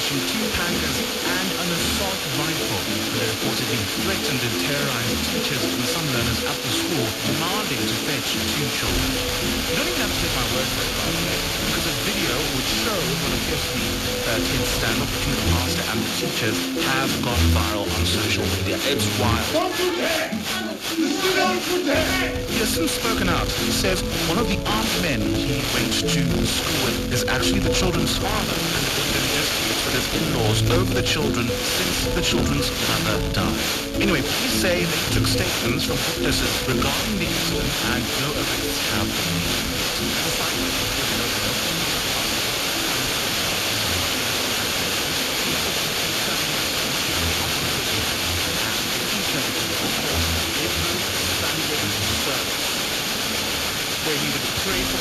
brandishing 2 pangas and an assault rifle. They reportedly threatened and terrorized teachers and some learners at the school, demanding to fetch 2 children. You don't even have to take my word for it, by the way, because a video which shows what appears to be a tense standoff between the pastor and the teachers has gone viral on social media. It's wild. He has since spoken out. He says one of the armed men he went to school with is actually the children's father, and there's been disputes with his in-laws over the children since the children's mother died. Anyway, police say they took statements from witnesses regarding the incident and no arrests have been made. Where he would pray for